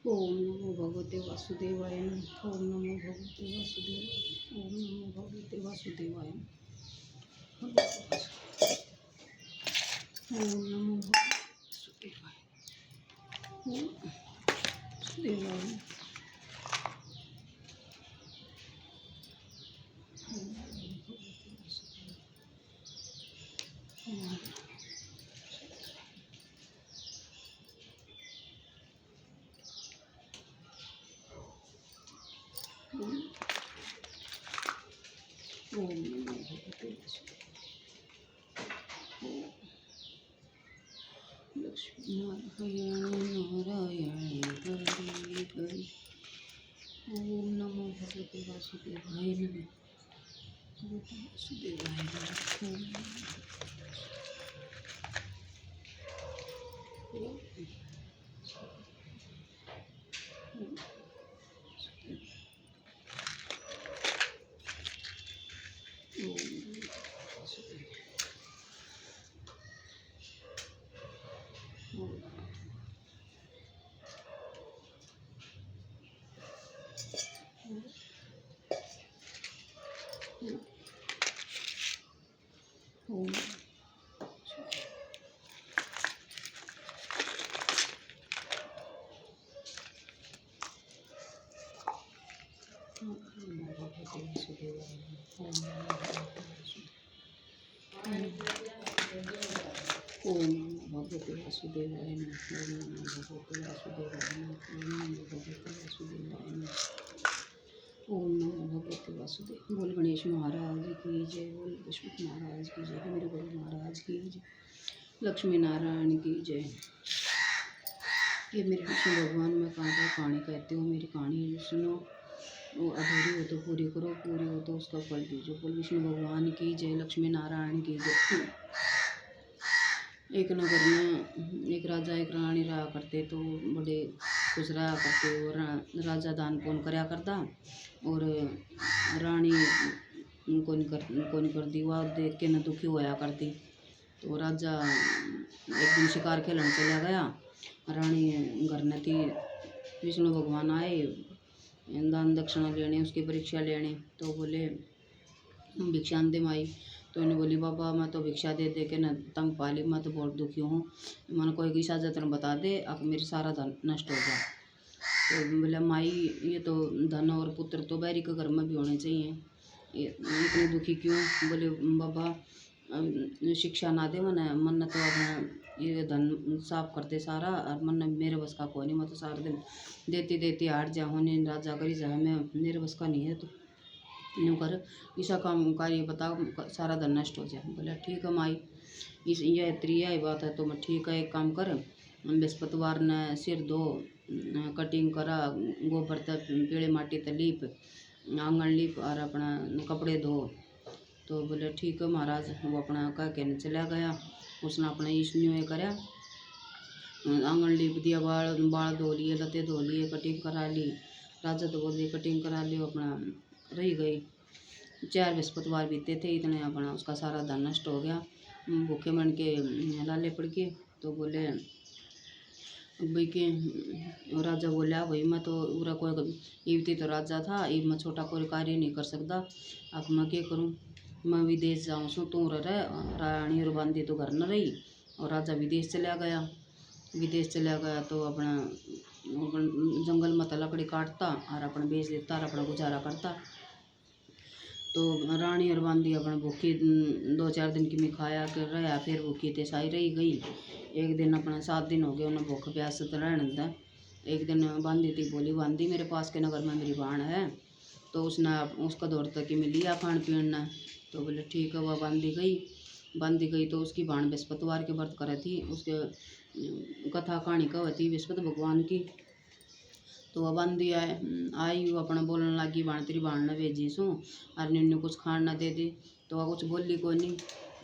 ओम नमो भगवते वासुदेवाय नमः। ओम नमो भगवते वासुदेवाय। ओम नमो भगवते वासुदेवाय। ओम नमो भगवते वासुदेवाय। ओम वासुदेवाय। ओम नमो भगवते वासुदेवाय। लक्ष्मी नारायण हरि हरि। ओम नमो भगवते वासुदेवाय नमः। भगवते वासुदेवाय नमः। ओम ओम भगवते वासुदेवाय नमः। ओम भगवते वासुदेवाय नमः। ओम नमो भगवते वासुदेव। बोल गणेश महाराज की जय। बोल विष्णु महाराज की जय। मेरे गुरु महाराज की जय। लक्ष्मी नारायण की जय। ये मेरे विष्णु भगवान, मैं कहाँ कहानी कहती हूँ, मेरी कहानी सुनो। वो अधूरी हो तो पूरी करो, पूरी हो तो उसका फल दीजिए। बोल विष्णु भगवान की जय। लक्ष्मी नारायण की जय। एक नगर में एक राजा एक रानी रहा करते, तो बड़े खुश रहा करते। और राजा दान पुण्य करया करता, और रानी कौन करती, वह देख के न दुखी होया करती। तो राजा एक दिन शिकार खेलने चला गया। रानी घर न थी। विष्णु भगवान आए दान दक्षिणा लेने, उसकी परीक्षा लेने। तो बोले भिक्षा दे माई। तो इन्हें बोली बाबा मैं तो भिक्षा दे दे के न तंग पाली, मैं तो बहुत दुखी हूँ, मन कोई ईसा जतन बता दे, अब मेरे सारा धन नष्ट हो जाए। तो बोले माई ये तो धन और पुत्र तो बैरी के घर में भी होने चाहिए, इतने दुखी क्यों। बोले बाबा शिक्षा ना दे मन तो अब ये धन साफ करते सारा, और मन मेरे बस का कोई नहीं, मैं तो सारा दिन देती देती हार जा होने राजा करी जा, मैं मेरे बस का नहीं है। तो यूँ कर ईसा काम कार्य बताओ, सारा धन नष्ट हो जाए। बोला ठीक है माई, इस यह त्रिया बात है तो मैं ठीक है, एक काम कर बृहस्पतिवार ने सिर धो, कटिंग करा, गोबर तक पीले माटी तक लीप, आंगन लीप और अपना कपड़े धो। तो बोले ठीक है महाराज। वो अपना कह के चला गया। उसने अपना ईश्न्यू कराया, आंगन लीप दिया, बाल धो लिए, लते धो लिए, कटिंग करा ली। राजा तो बोले कटिंग करा ली, अपना रही गई। 4 बृहस्पतिवार बीते थे, इतने अपना उसका सारा धन नष्ट हो गया। भूखे मन के लाले पड़ के। तो बोले भाई के राजा बोला भाई मैं तो पूरा कोई इवती तो राजा था, इब मैं छोटा कोई कार्य नहीं कर सकता, अब मैं क्या करूँ, मैं विदेश जाऊँ सो तू रह। रानी और बांदी तो घर न रही, और राजा विदेश चला गया। विदेश चला गया तो अपना जंगल में लकड़ी काटता और अपना बेच देता और अपना गुजारा करता। तो रानी और बांदी अपना भूखी 2-4 दिन की खाया कर रहा, फिर भूखी ते साई रही गई। एक दिन अपना 7 दिन हो गए उन्हें भूख प्यास से रहने था। एक दिन बांदी थी, बोली बांदी मेरे पास के नगर में मेरी बाण है, तो उसने उसका दौड़ तक कि लिया खान पीना। तो बोले ठीक है, वह बांधी गई। तो उसकी बाण बृहस्पतिवार के व्रत करे थी, उसके कथा कहानी कहती बृहस्पति भगवान की। तो वह बांधी आई वो अपना बोलने लगी, बाण तेरी बाण ने भेजी सू और निन्नू कुछ खान ना दे दी। तो वह कुछ बोली को नहीं।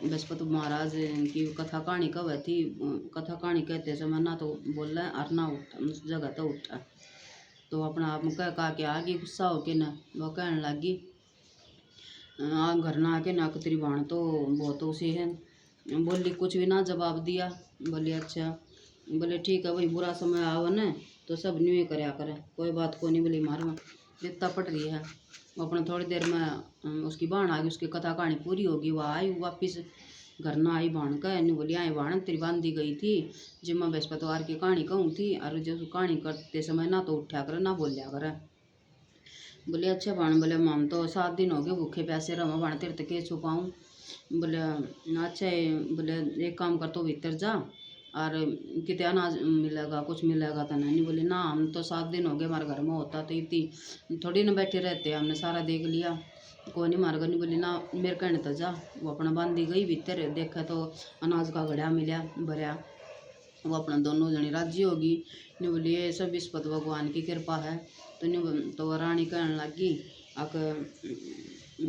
बृहस्पति महाराज की कथा कहानी कह थी, कथा कहानी कहते समय ना तो बोल रहा है और ना उस जगह तो उठा। तो अपना आप कह के आगे गुस्सा होके ना वह कहने लगी, घर ना आके ना तेरी बाण तो बहुत उसे है। बोली कुछ भी ना जवाब दिया। बोली अच्छा बोले ठीक है भाई, बुरा समय आवे न तो सब न्यू करया करे, कोई बात को नहीं। बोली मार में इतना पट रही है। वो अपना थोड़ी देर में उसकी बहन आ गई, उसकी कथा कहानी पूरी होगी, वह आई वापिस घर ना आई बाण का। नहीं बोली आई बाण तेरी बांधी गई थी जब मैं बृहस्पतिवार की कहानी कहूँ थी, और जो कहानी करते समय ना तो उठा करे ना बोलिया करे। बोले अच्छा बाण, बोले हम तो 7 दिन हो गए भूखे प्यासे रहो बाण, तेरे तक के छुपाऊँ। बोले अच्छा है, बोले एक काम कर तो भीतर जा और कितने अनाज मिलेगा, कुछ मिलेगा तो नहीं। बोले ना हम तो 7 दिन हो गए हमारे घर में होता तो इतनी थोड़ी ना बैठे रहते, हमने सारा देख लिया, कोई नहीं मार नहीं। बोली ना मेरे कहने तो जा। वो अपना बांधी गई भीतर, देखा तो अनाज का घड़ा मिला भरया। वो अपना दोनों जनी राजी होगी। नहीं बोली ये सब विस्पत भगवान की कृपा है। तो नहीं तो रानी कहने लगी आक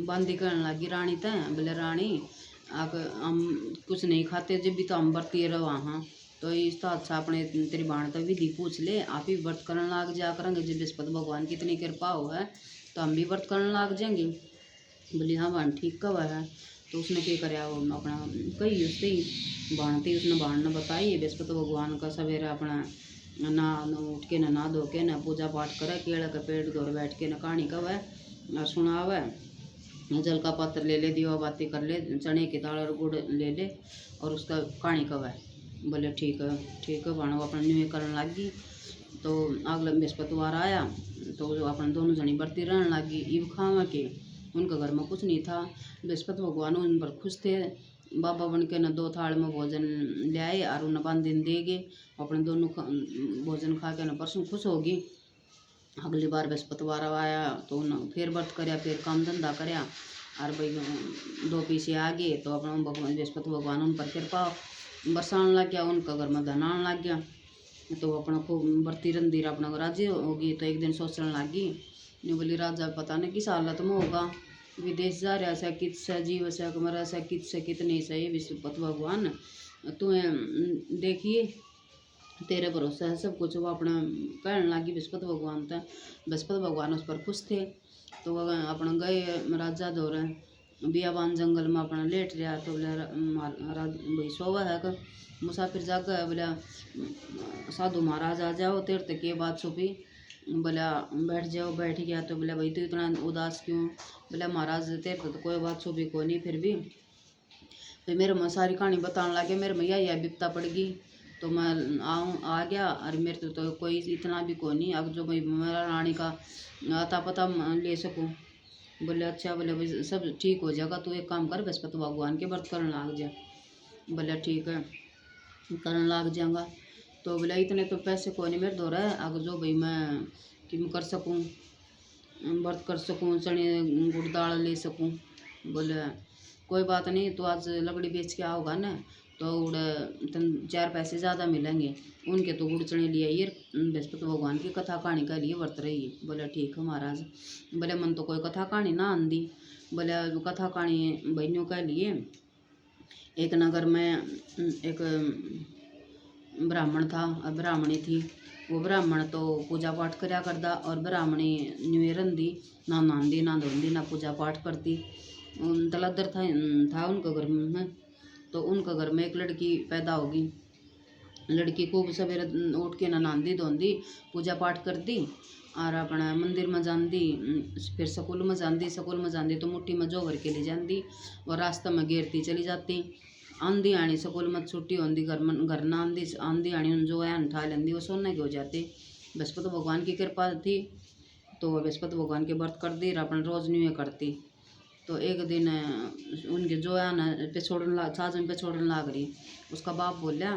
बांदी कहने लगी रानी तय, बोले रानी आक हम कुछ नहीं खाते जब भी तो हम बरती रहा। हाँ तो इस तो अच्छा अपने तेरी बाण तो विधि पूछ ले, आप ही व्रत करने लाग जा करेंगे, जब बृहस्पति भगवान की इतनी कृपा हो है तो हम भी व्रत करने लाग जाएंगे। बोली हाँ बाण ठीक कब है। तो उसने क्या कराया, वो अपना कही उससे ही बाणती, उसने बाण ने बताई बृहस्पति भगवान का सवेरे अपना ना उठ के ना धो के ना पूजा पाठ करे, केले का पेड़ दौड़ बैठ के ना कहानी कवे और सुनावे, जल का पात्र ले ले, दीवा बाती कर ले, चने की दाल और गुड़ ले ले और उसका कहानी कवे। बोले ठीक है बाण। वो अपना न्यू करने लगी। तो अगला बृहस्पतिवार आया तो जो अपन दोनों जनी बरती रहने लगी। ईब खावा के उनका घर में कुछ नहीं था, बृहस्पति भगवान उन पर खुश थे। बाबा बन के न 2 थाल में भोजन ले आए और उन्हें 5 दिन दे गए। अपने दोनों भोजन खा के न परसों खुश होगी। अगली बार बृहस्पतिवार आया तो उन्हें फिर व्रत कराया, फिर काम धंधा कराया और भाई 2 पीछे आ गए। तो अपना भगवान बृहस्पति भगवान उन पर कृपा बरसाने लग गया, उनका घर में धन आने लग गया। तो अपना खूब बरती रंदीर अपना राजी होगी। तो एक दिन सोचने लगी, नहीं बोली राजा पता नहीं किस हालत में होगा, विदेश जा रहा से कित से जीव से मरा से कित से कितने से, विष्णुपति भगवान तुम्हें देखिए तेरे भरोसा है सब कुछ। वो अपना कहने लगी बृहस्पति भगवान था, बृहस्पति भगवान उस पर खुश थे। तो वह अपना गए राजा दौरे बियाबान जंगल में अपना लेट रहा। तो बोले भाई सोवा है का मुसाफिर जागा है, बोला साधु महाराज आ जाओ तेरे तक ये बात छुपी। बोला बैठ जाओ, बैठ गया। तो बोला भाई तू इतना उदास क्यों। बोला महाराज तेरे तो कोई बात छुपी कोई नहीं, फिर मेरे में सारी कहानी बताने लगे, मेरे में यह विपता पड़ गई तो मैं आ गया। और मेरे तो कोई इतना भी कोई नहीं, अब जो भाई मेरा रानी का अता पता ले सकूँ। बोले अच्छा, बोले भाई सब ठीक हो जाएगा, तू एक काम कर बृहस्पति भगवान के व्रत करने लाग जा। बोले ठीक है करने लाग जाऊँगा। तो बोले इतने तो पैसे कोई नहीं मेरे दो रहा है, अगर जो भाई मैं कि कर सकूँ व्रत कर सकूँ, चने गुड़ दाल ले सकूँ। बोले कोई बात नहीं, तो आज लकड़ी बेच के आओगा ना तो उड़े तन 4 पैसे ज़्यादा मिलेंगे, उनके तो गुड़ चने लिए ये बृहस्पति भगवान की कथा कहानी के लिए वर्त रही है। बोले ठीक है महाराज। बोले मन तो कोई कथा कहानी ना आंदी। बोले कथा कहानी बहनों के लिए एक नगर में एक ब्राह्मण था और ब्राह्मणी थी। वो ब्राह्मण तो पूजा पाठ करया करता और ब्राह्मणी न्यू रंदी ना नहांदी ना धोंदी ना पूजा पाठ करती। दलदर था उनके घर में। तो उनके घर में एक लड़की पैदा होगी। लड़की खूब सवेरे उठ के नहांदी धोंदी पूजा पाठ करती और अपना मंदिर में जाती, फिर स्कूल में जाती तो मुट्ठी में जो भर के ले जाती और रास्ते में घेरती चली जाती। आंधी आनी स्कूल में छुट्टी होती, घर ना आंधी आनी जो है उठा लेंदी, वो सोने के हो जाते। बृहस्पति भगवान की कृपा थी तो बृहस्पति भगवान के व्रत कर दी और अपन रोज न्यू करती। तो एक दिन उनके जो है ना छाछ में पिछोड़न लाग रही। उसका बाप बोला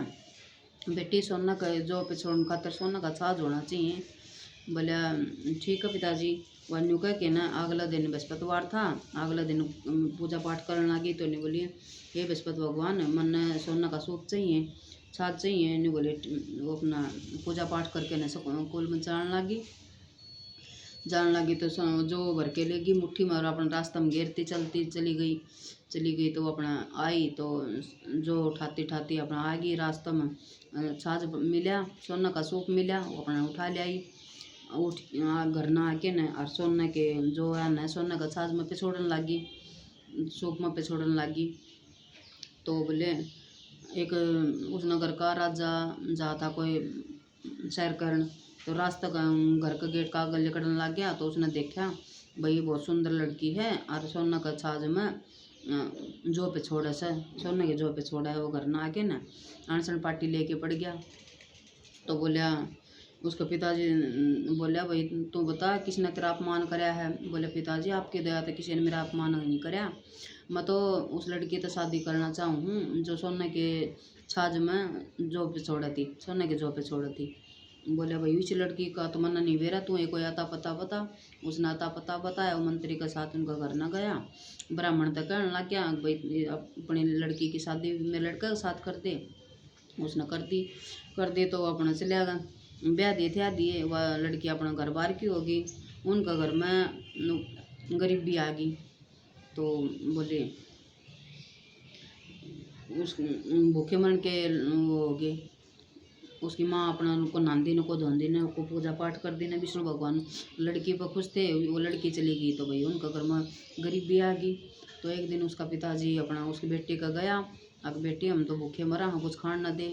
बेटी सोना का जो पिछोड़न खातर सोना का छाछ होना चाहिए। बोला ठीक है पिताजी। वन्यू कह के ना अगला दिन बृहस्पतिवार था, अगला दिन पूजा पाठ करने लगी। तो नहीं बोलिए हे बृहस्पति भगवान मन सोना का सूप चाहिए, छाछ चाहिए। नहीं बोले वो अपना पूजा पाठ करके ना स्कूल में जाने लगी। तो जो भर के लेगी मुट्ठी में और अपना रास्ता में घेरती चली गई। तो अपना आई तो जो उठाती अपना आ गई रास्ता में, छाछ मिला सोना का सूप मिला, वो अपना उठा ले आई। उठ घर ना आके न और सोने के जो है न सोने का छाछ में पिछोड़न लगी, सूप में पिछोड़न लगी। तो बोले एक उस नगर का राजा जहाँ था कोई सैर करन, तो रास्ता घर का गेट का आगे निकलने लग गया, तो उसने देखा भाई बहुत सुंदर लड़की है और सोना का छाज में जो पे छोड़ा से, सोने के जो पे छोड़ा है वो घर ना आके ना अनसन पार्टी लेके पड़ गया। तो बोलिया उसके पिताजी बोलिया भाई तू बता किसने तेरा अपमान कराया है। बोले पिताजी आपकी दया तो किसी ने मेरा अपमान नहीं कराया, मैं तो उस लड़की तो शादी करना चाहूँ हूँ जो सोने के छाज में जो पे छोड़ा थी, सोने के जो पे छोड़ा थी। बोले भाई इस लड़की का तो मना नहीं बेरा, तू एक कोई आता पता बता। उसने आता पता बताया, वो मंत्री के साथ उनका घर ना गया। ब्राह्मण तो कहने लग गया भाई अपनी लड़की की शादी मेरे लड़के के साथ कर दे। उसने कर दी तो अपना चले गया, ब्याह दिए थे दिए, वह लड़की अपना घर बार की होगी, उनका घर में गरीबी आ गई। तो बोले उस भूखे मरने के वो हो गए। उसकी माँ अपना उनको नहांदी को धोंदी ने को पूजा पाठ कर दी ने विष्णु भगवान। लड़की पर खुश थे, वो लड़की चली गई तो भाई उनका घर में गरीबी आ गई। तो एक दिन उसका पिताजी अपना उसकी बेटी का गया, अब बेटी हम तो भूखे मरा, हम कुछ खान न दे।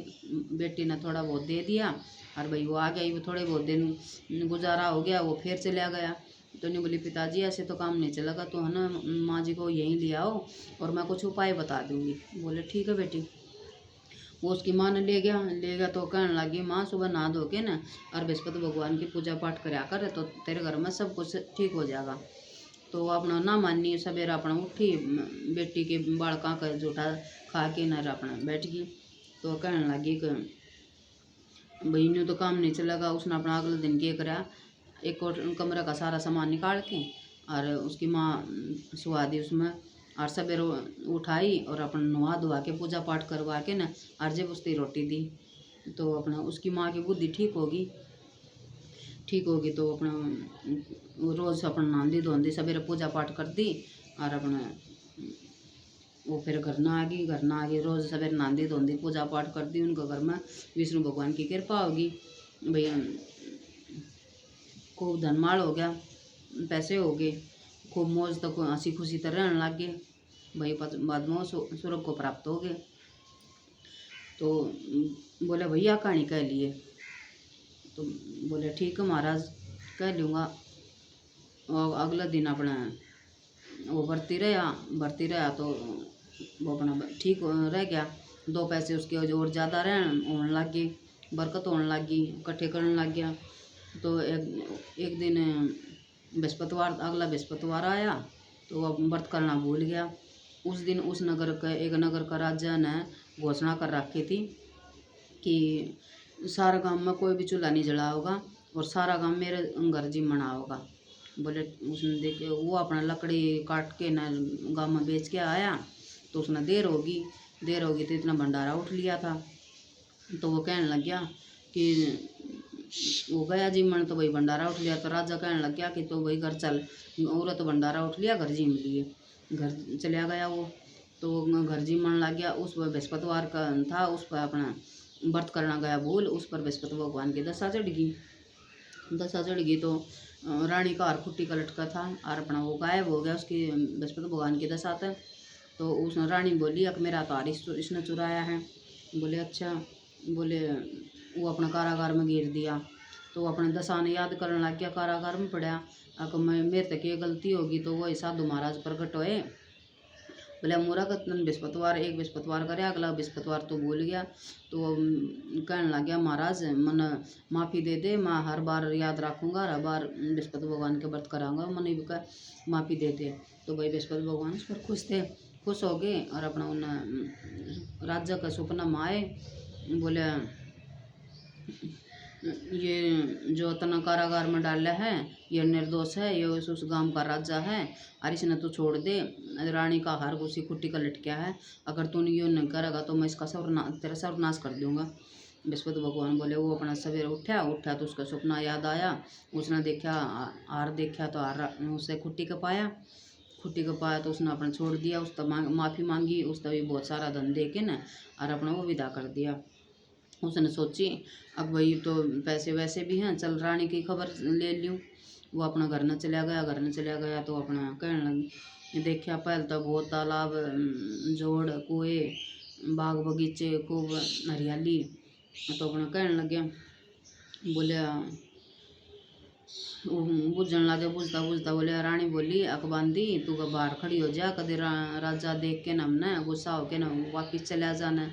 बेटी ने थोड़ा बहुत दे दिया और भाई वो आ गई, वो थोड़े बहुत दिन गुजारा हो गया, वो फिर चला गया। तो नहीं बोली पिताजी ऐसे तो काम नहीं चलेगा, तो है ना माँ जी को यहीं ले आओ और मैं कुछ उपाय बता दूंगी। बोले ठीक है बेटी। वो उसकी माँ ने ले गया तो कहने लगी माँ सुबह नहा धो के ना और बृहस्पति भगवान की पूजा पाठ कराया कर तो तेरे घर में सब कुछ ठीक हो जाएगा। तो अपना ना मानी सवेरा अपना उठी, बेटी के बालका का जूठा खा के न अपना बैठ गई। तो कहने लगी कि भाई यूँ तो काम नहीं चलेगा। उसने अपना अगले दिन क्या करा, एक और कमरे का सारा सामान निकाल के और उसकी माँ सुहा दी उसमें, और सवेरे उठाई और अपन नहा धोवा के पूजा पाठ करवा के ना और जब उसकी रोटी दी। तो अपना उसकी माँ की बुद्धि ठीक होगी तो अपना रोज़ अपन नहांदी धोंदी सवेरे पूजा पाठ कर दी और अपना वो फिर घर ना आ गई रोज़ सवेरे नहांदी धोंदी पूजा पाठ कर दी। उनके घर में विष्णु भगवान की कृपा होगी, भैया खूब धनमाल हो गया, पैसे हो गए, खूब मौज तक हंसी खुशी तो रहने लग गए। भाई बाद में स्वर्ग को प्राप्त हो गए। तो बोले भैया कहानी कह लिए। तो बोले ठीक है महाराज कह लूँगा। और अगला दिन अपना वो भर्ती रहा तो वो अपना ठीक रह गया। दो पैसे उसके और ज़्यादा होने लग गए, बरकत होने लग गई, इकट्ठे करने लग गया। तो एक दिन बृहस्पतिवार, अगला बृहस्पतिवार आया तो वह व्रत करना भूल गया। उस दिन उस एक नगर का राजा ने घोषणा कर रखी थी कि सारा गांव में कोई भी चूल्हा नहीं जला होगा और सारा गांव मेरे घर जी मना होगा। बोले उसने देखे वो अपना लकड़ी काट के ना गांव में बेच के आया, तो उसने देर होगी तो इतना भंडारा उठ लिया था। तो वो कहने लग गया कि वो गया जी मन, तो भाई भंडारा उठ लिया। तो राजा कहने लग गया कि तो भाई घर चल, औरत तो भंडारा उठ लिया, घर जीम लिए। घर चला गया वो, तो वो घर जीमन लग गया। उस पर बृहस्पतिवार का था, उस पर अपना व्रत करना गया भूल, उस पर बृहस्पति भगवान की दशा चढ़ गई। तो रानी का हार खुट्टी का लटका था और अपना वो गायब हो गया उसकी बृहस्पति भगवान की दशा तक। तो उस रानी बोली कि मेरा तो हार इसने चुराया है। बोले अच्छा। बोले वो अपना कारागार में गिर दिया। तो वो अपने दशा ने याद करने लग गया, कारागार में पड़ा। अगर मेरे तक ये गलती होगी तो वही साधु महाराज प्रकट होए। बोले मोरा का बृहस्पतिवार एक बृहस्पतिवार करे, अगला बृहस्पतिवार तो भूल गया। तो कहने लग गया महाराज मन माफ़ी दे दे, मैं हर बार याद रखूँगा, हर बार बृहस्पति भगवान के व्रत कराऊंगा, मन भी माफ़ी दे दे। तो भाई बृहस्पति भगवान उस पर खुश हो गए और अपना उन राज्य का सपना में आए। बोले ये जो तना कारागार में डाला है ये निर्दोष है, ये उस गांव का राजा है और इसने तो छोड़ दे। रानी का हार उसी खुट्टी का लटका है, अगर तूने ये नहीं करेगा तो मैं इसका तेरा सर्वनाश कर दूंगा। बृहस्पति भगवान बोले। वो अपना सवेरे उठा तो उसका सपना याद आया। उसने देखा हार, देखा तो हार उसे खुट्टी का पाया तो उसने अपना छोड़ दिया। उस तब माफ़ी मांगी, उस तभी बहुत सारा धन दे के ना और अपना वो विदा कर दिया। उसने सोची अब वही तो पैसे वैसे भी हैं, चल रानी की खबर ले लूँ। वो अपना घर न चला गया तो अपना कहने लगी देखा पहले तो बहुत तालाब जोड़ कुएँ बाग बगीचे खूब हरियाली। तो अपना कहने लगे, बोले बुझन लगे, बुझता बुझता बोले रानी बोली अकबांदी तू का बाहर खड़ी हो जा, कदे राजा देख के न हमने गुस्सा होके न वापिस चला जाना।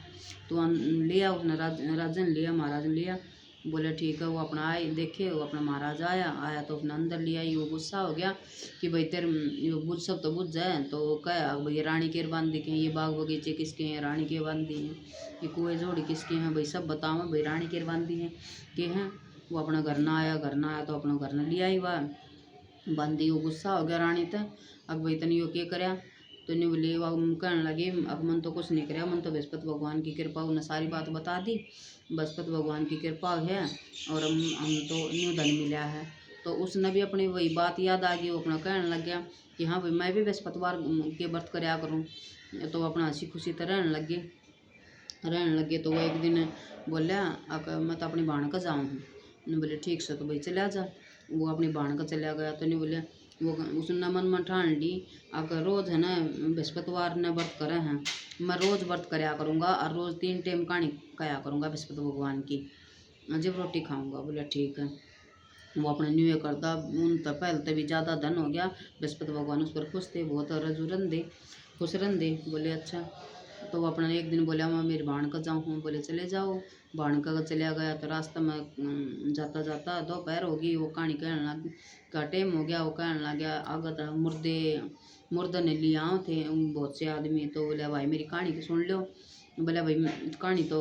तू लिया उसने राजा ने लिया, महाराज ने लिया। बोले ठीक है। वो अपना आए देखे, वो अपना महाराज आया तो अपना अंदर लिया। वो गुस्सा हो गया कि भाई तेरे ये बुझ सब तो बुझ जाए। तो कहा भाई ये रानी के बांधी के हैं, ये बाग बगीचे किसके हैं, रानी के बांधी हैं, ये कुएँ जोड़ी किसके हैं, भाई सब बताओ भाई रानी के बांधी हैं के हैं। वो अपना घर ना आया तो अपना घर न लिया ही वह बंदी। वो गुस्सा हो गया रानी तक। अब भाई तनी यो क्या करया, तो नहीं बोले वह कहने लगे अब मन तो कुछ नहीं कराया, मन तो बृहस्पति भगवान की कृपा। उन्हें सारी बात बता दी, बृहस्पति भगवान की कृपा है और हम तो न्यू धन मिला है। तो उसने भी अपनी वही बात याद आ गई। वो अपना कहने लग गया कि हाँ भाई मैं भी बृहस्पतिवार के व्रत कराया करूँ। तो अपना हंसी खुशी तो रहने लगे। तो वो एक दिन बोलिया मैं तो अपनी बहन का जाऊँ हूँ। नहीं बोले ठीक से, तो भाई चला जा। वो अपनी बहन का चला गया। तो नहीं बोले वो उसने मन में ठान ली अगर रोज़ है ना बृहस्पतिवार ने व्रत करे हैं, मैं रोज़ व्रत कराया करूँगा और रोज़ 3 टाइम कहानी खाया करूँगा बृहस्पति भगवान की, जब रोटी खाऊँगा। बोले ठीक है। वो अपने न्यू ईयर करता उन तो पहले तभी ज़्यादा धन हो गया। बृहस्पति भगवान उस पर खुश थे, बहुत रजुरन दे खुश रन दे। बोले अच्छा। तो वो अपना एक दिन बोला मैं मेरी बहन का जाऊँ हूँ। बोले चले जाओ। बहन का चला गया। तो रास्ते में जाता जाता दोपहर होगी। वो कहानी कहने लग का टाइम हो गया। वो कहने लग गया आगत मुर्दे ने लिया थे बहुत से आदमी। तो बोले भाई मेरी कहानी की सुन लो। बोले भाई कहानी तो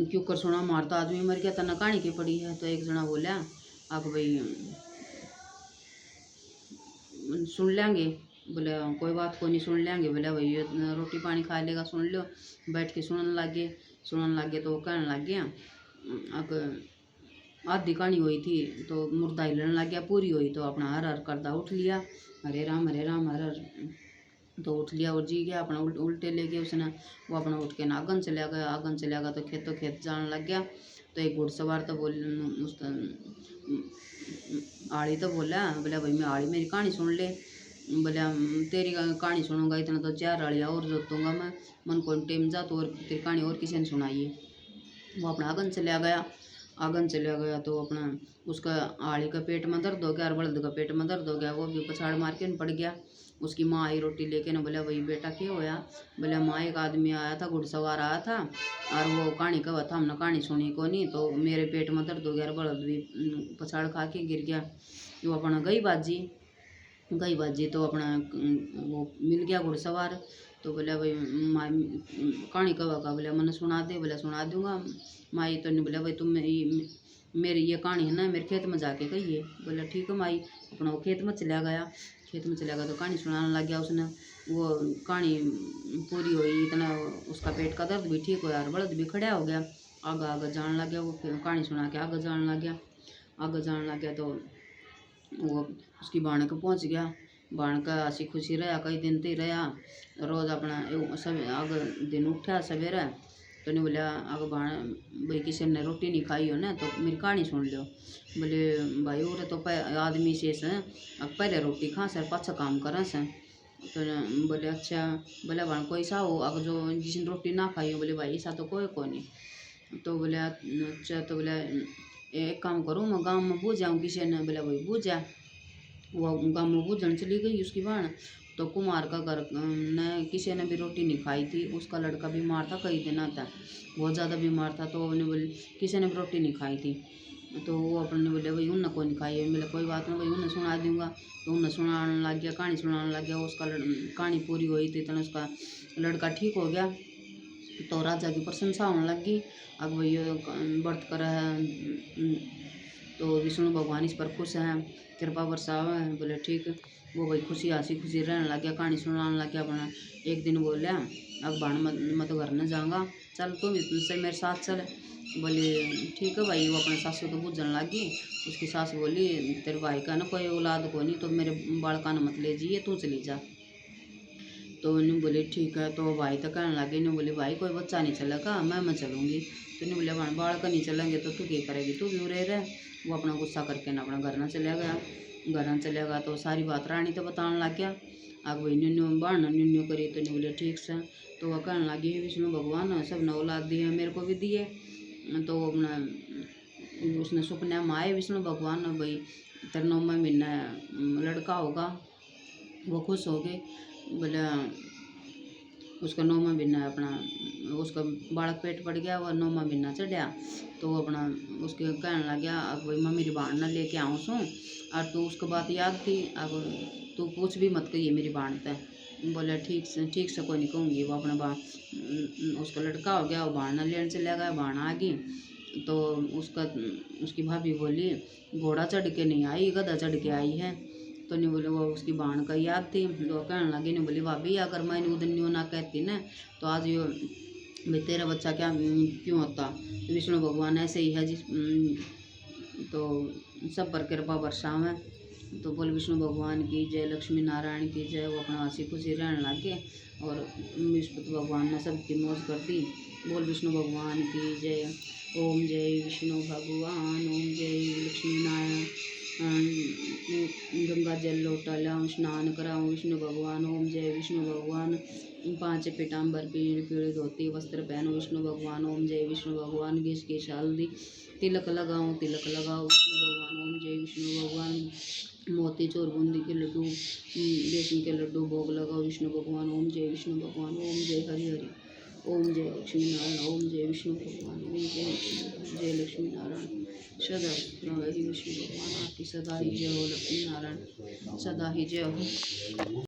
क्यों कर सुना, मारता आदमी मर गया तना कहानी की पड़ी है। तो एक जना बोला आप भाई सुन लेंगे। बोले कोई बात को नहीं सुन लेंगे। बोले भाई ये रोटी पानी खा लेगा, सुन लो। बैठ के सुनने लगे। तो वो कहने लग गया अब आधी कहानी हुई थी तो मुर्दा हिलने लग गया। पूरी हुई तो अपना हर हर करदा उठ लिया, हरे राम हर हर। तो उठ लिया और जी गया अपना उल्टे ले गए उसने। वो अपना उठ के आंगन चला गया। तो खेत जाने लग गया। तो एक घुड़सवार तो बोल उस आड़ी तो बोला भाई मैं आड़ी मेरी कहानी सुन ले। बोले तेरी कहानी सुनूंगा इतना तो 4 आड़ियाँ और जोतूंगा मैं, मन को टेम जा तो और तेरी कहानी और किसी ने सुनाइए। वो अपना आंगन चला गया। तो अपना उसका आड़ी का पेट में दर्द हो गया और बल्द का पेट में दर्द हो गया। वो भी पछाड़ मार के पड़ गया। उसकी माँ आई रोटी लेके ना। बोला भाई बेटा क्या होया। बोला माँ एक आदमी आया था, घुड़सवार आया था और वो कहानी कहा था, हमने कहानी सुनी को नहीं तो मेरे पेट में दर्द हो गया और बल्द भी पछाड़ खा के गिर गया। वो अपना गई बाजी तो अपना वो मिल गया घुड़सवार। तो बोला भाई माँ कहानी कब का। बोला मैंने सुना दे। बोला सुना दूंगा माई। तो नहीं बोला भाई तुम मेरी ये कहानी है ना मेरे खेत में जाके कहिए। बोला ठीक है माई। अपना वो खेत में चला गया। तो कहानी सुनाने लग गया उसने। वो कहानी पूरी हुई इतना उसका पेट का दर्द भी ठीक हो यार, बल्द भी खड़ा हो गया। आगे जाने लग गया। वो कहानी सुना के आगे जाने लग गया। तो वो उसकी बाण के पहुँच गया। बाण का हंसी खुशी रहा, कई दिन तो ही रहा। रोज़ अपना सब आगे दिन उठा सवेरे। तो नहीं बोला अगर बाण भाई किसी ने रोटी नहीं खाई हो ना तो मेरी कहानी सुन लो। बोले भाई और तो आदमी शेष हैं, अब पहले रोटी खा सर पाछा काम करा से। तो बोले अच्छा। बोले बाण कोई सा हो अगर जो जिसने रोटी ना खाई हो। बोले भाई ऐसा तो कोई नहीं। तो बोले अच्छा। तो बोले एक काम करूँ मैं गाँव में बूझ जाऊँ किसी ने। बोले भाई बूझ जा। वो गाँव में बूझन चली गई उसकी बाण। तो कुमार का घर ने किसी ने भी रोटी नहीं खाई थी। उसका लड़का बीमार था, कई दिन था, बहुत ज़्यादा बीमार था। तो उन्हें बोले किसी ने भी रोटी नहीं खाई थी। तो वो अपने बोले भाई उन्हें कोई नहीं खाई है। बोले कोई बात नहीं भाई उन्हें सुना दूंगा। तो उन्हें सुनाने लग गया, कहानी सुनाने लग गया। उसका कहानी पूरी हुई थी तो उसका लड़का ठीक हो गया। तो राजा की प्रशंसा होने लगी। अब भाई व्रत कर है तो विष्णु भगवान इस पर खुश हैं, कृपा बरसाव है। बोले ठीक। वो भाई हंसी खुशी रहने लग गया, कहानी सुनाने लग गया अपना। एक दिन बोला अब बाण मैं तो घर न जाऊँगा, चल तुम इससे मेरे साथ चल। बोले ठीक है भाई। वो अपने सासू तो बुझन लग गई। उसकी सास बोली तेरे भाई का ना कोई औलाद को नहीं तो मेरे बालका न मत ले जाइए, तू चली जा। तो इन्हें बोले ठीक है। तो भाई तो कहने लगे, इन्हें बोले भाई कोई बच्चा नहीं चलेगा, मैं चलूँगी। तो इन्हें बोले बालका नहीं चलेंगे तो तू क्या करेगी, तू भी उरे रह। वो अपना गुस्सा करके ना अपना घर ना चला गया। तो सारी बात रानी तो बताने लग गया। आग भाई न्यून्यो बाढ़ना न्यून्यो करी तो नहीं बोले ठीक से। तो वह कहने लगी "हे विष्णु भगवान सब ने औलाद दी है मेरे को भी दिए। तो अपना उसने सपने में आए विष्णु भगवान भाई तेरे 9वें महीने लड़का होगा। वो खुश हो गए। बोले उसका 9वां महीना अपना उसका बालक पेट पड़ गया। वह 9वां महीना चढ़ा तो वो अपना उसके कहने लग गया अब भाई मैं मेरी बाण न लेके आऊँ सू और तू उसको बात याद थी अब तू कुछ भी मत कहिए मेरी बाण ते। बोले ठीक से कोई नहीं कहूँगी। वो अपना उसका लड़का हो गया। वो बाण लेने चला गया। बाण आ गई तो उसकी भाभी बोली घोड़ा चढ़ के नहीं आई गधा चढ़ के आई है। तो नहीं बोले वो उसकी बाण का याद थी। वो कहने लगी नहीं बोली भाभी अगर मैं उधर न्यू ना कहती ना तो आज यो भाई तेरा बच्चा क्या क्यों होता। विष्णु भगवान ऐसे ही है जिस तो सब पर कृपा बरसावे। तो बोल विष्णु भगवान की जय लक्ष्मी नारायण की जय। वो अपना हंसी खुशी रहने लगे और विष्णु भगवान ने सबकी मौज कर दी। बोल विष्णु भगवान की जय। ओम जय विष्णु भगवान ओम जय लक्ष्मी नारायण। गंगा जल लोटा लाऊं स्नान कराऊं विष्णु भगवान ओम जय विष्णु भगवान। 5 पीताम्बर पीली पीली धोती वस्त्र पहनो विष्णु भगवान ओम जय विष्णु भगवान। घिस की हल्दी तिलक लगाओ विष्णु भगवान ओम जय विष्णु भगवान। मोती चोर बूंदी के लड्डू बेसन के लड्डू भोग लगाओ विष्णु भगवान ओम जय विष्णु भगवान ओम जय हरि हरि ओम जय लक्ष्मी नारायण ओम जय विष्णु भगवान ओम जय लक्ष्मी नारायण। सदा ही विष्णु भगवान आपकी सदा ही जय हो लक्ष्मी नारायण सदा ही जय हो।